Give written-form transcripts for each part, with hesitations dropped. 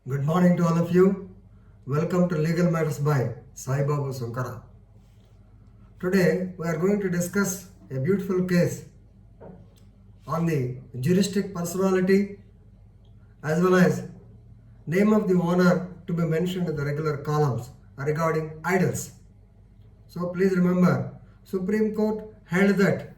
Good morning to all of you. Welcome to Legal Matters by Sai Babu Sunkara. Today we are going to discuss a beautiful case on the juristic personality as well as name of the owner to be mentioned in the regular columns regarding idols. So please remember, Supreme Court held that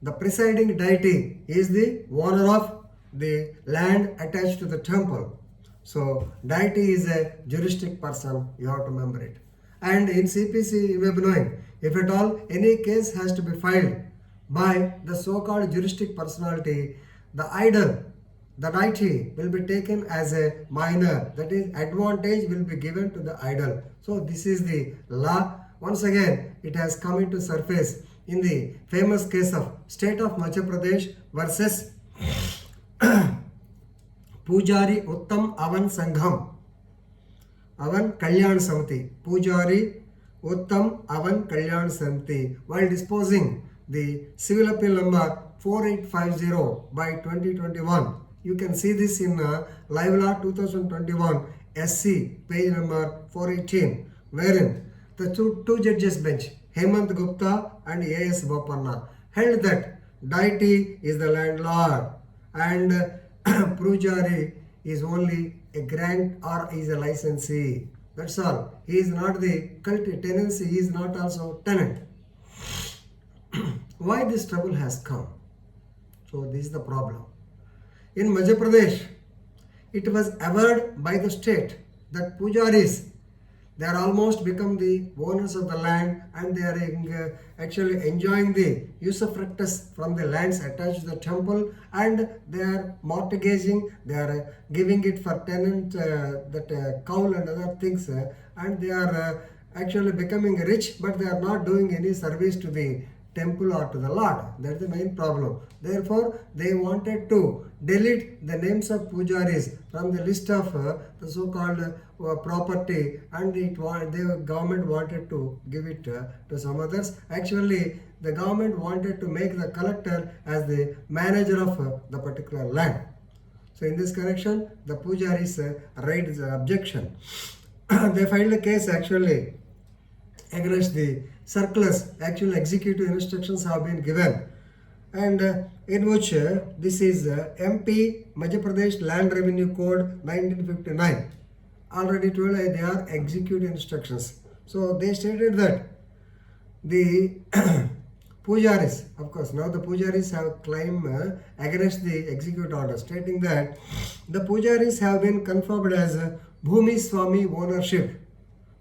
the presiding deity is the owner of the land attached to the temple. So deity is a juristic person, you have to remember it. And in CPC you may be knowing, if at all any case has to be filed by the so-called juristic personality, the idol, the deity will be taken as a minor, that is advantage will be given to the idol. So this is the law. Once again it has come into surface in the famous case of state of Madhya Pradesh versus Pujari Uttam Avan Sangam Avan Kalyan Samiti. Pujari Uttam Avan Kalyan Samiti, while disposing the civil appeal number 4850 by 2021. You can see this in Live Law 2021 SC page number 418, wherein the two judges bench, Hemant Gupta and A.S. Bopanna, held that deity is the landlord and Pujari is only a grant or is a licensee. That's all. He is not the tenancy, he is not also tenant. Why this trouble has come? So this is the problem. In Madhya Pradesh, it was averred by the state that Pujaris, they are almost become the owners of the land and they are actually enjoying the usufructus from the lands attached to the temple, and they are mortgaging, they are giving it for tenant, that cowl and other things, and they are actually becoming rich, but they are not doing any service to the temple or to the Lord. That's the main problem. Therefore, they wanted to delete the names of pujaris from the list of the so-called property, and the government wanted to give it to some others. Actually, the government wanted to make the collector as the manager of the particular land. So in this connection, the pujaris raised the objection. They filed a case actually against the circulars. Actual executive instructions have been given, and in which this is MP Madhya Pradesh Land Revenue Code 1959. Already told they are executive instructions. So they stated that the pujaris, of course, now the pujaris have claim against the executive order, stating that the pujaris have been confirmed as Bhumi Swami ownership.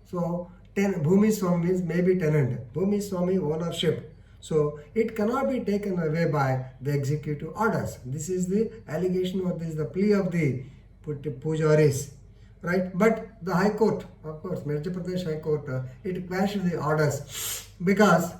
So Bhumi Swami means maybe tenant. Bhumi Swami ownership. So it cannot be taken away by the executive orders. This is the allegation, or this is the plea of the pujaris, right? But the High Court, of course, Madhya Pradesh High Court, it quashed the orders because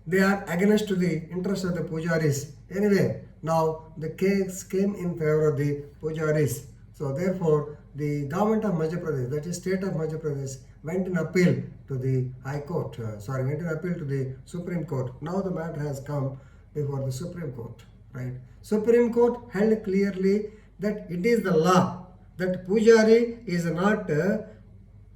they are against to the interest of the pujaris. Anyway, now the case came in favor of the pujaris. So therefore, the government of Madhya Pradesh, that is state of Madhya Pradesh, went in appeal to the High Court, went in appeal to the Supreme Court. Now the matter has come before the Supreme Court, right? Supreme Court held clearly that it is the law that Pujari is not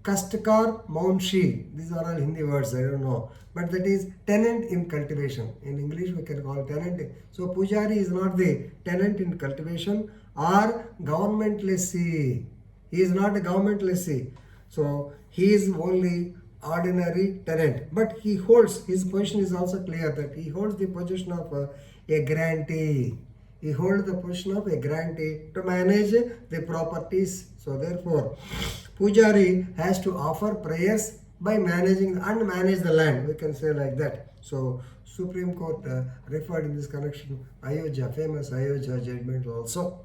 Kastakar Mounshi. These are all Hindi words, I don't know. But that is tenant in cultivation. In English we can call tenant. So Pujari is not the tenant in cultivation or government lessee. He is not a government lessee. So he is only ordinary tenant. But he holds, his position is also clear that he holds the position of a grantee. He holds the position of a grantee to manage the properties. So therefore, Pujari has to offer prayers by managing and manage the land. We can say like that. So Supreme Court referred in this connection Ayodhya, famous Ayodhya judgment also.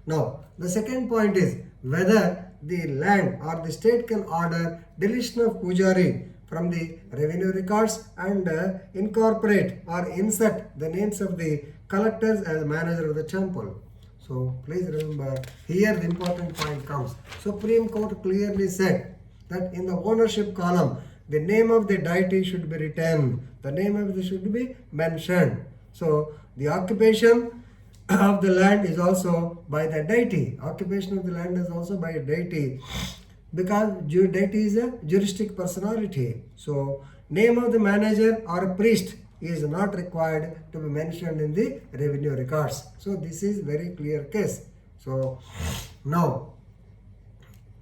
Now, the second point is whether the land or the state can order deletion of Pujari from the revenue records and incorporate or insert the names of the collectors as manager of the temple. So please remember, here the important point comes. Supreme Court clearly said that in the ownership column, the name of the deity should be written. The name of the should be mentioned. So the occupation of the land is also by the deity. Occupation of the land is also by a deity, because deity is a juristic personality. So name of the manager or a priest is not required to be mentioned in the revenue records. So this is very clear case. So now,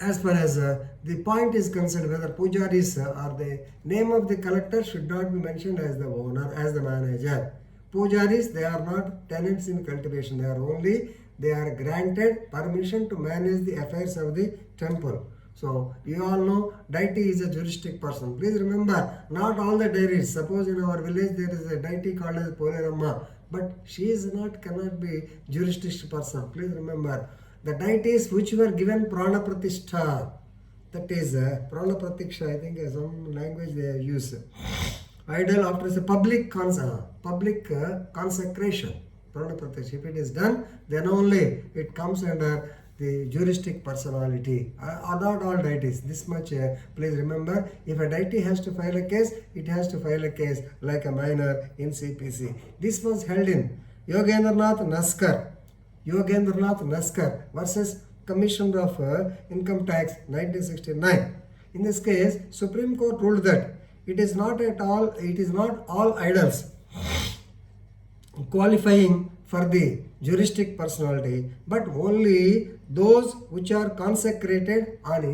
as far as the point is concerned, whether pujaris or the name of the collector should not be mentioned as the owner, as the manager. Pujaris, they are not tenants in cultivation. They are granted permission to manage the affairs of the temple. So you all know deity is a juristic person. Please remember, not all the deities. Suppose in our village there is a deity called as Polarama, but she cannot be juristic person. Please remember, the deities which were given prana pratishtha, that is prana pratiksha, I think some language they use. Idol after the public consecration, prana pratishtha. If it is done, then only it comes under the juristic personality. Are not all deities. This much please remember. If a deity has to file a case, it has to file a case like a minor in CPC. This was held in Yogendranath Naskar versus Commissioner of Income Tax 1969. In this case, Supreme Court ruled that it is not all idols qualifying for the juristic personality, but only those which are consecrated and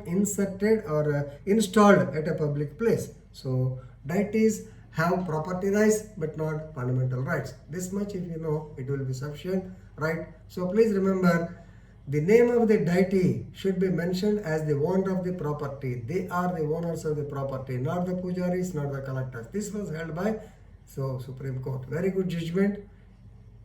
inserted or installed at a public place. So deities have property rights but not fundamental rights. This much if you know, it will be sufficient, right? So please remember, the name of the deity should be mentioned as the owner of the property. They are the owners of the property, not the pujaris, not the collectors. This was held by Supreme Court. Very good judgment.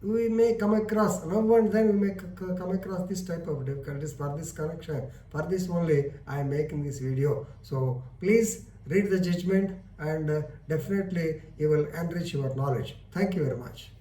We may come across, now and then we may come across this type of difficulties for this connection. For this only I am making this video. So please read the judgment and definitely you will enrich your knowledge. Thank you very much.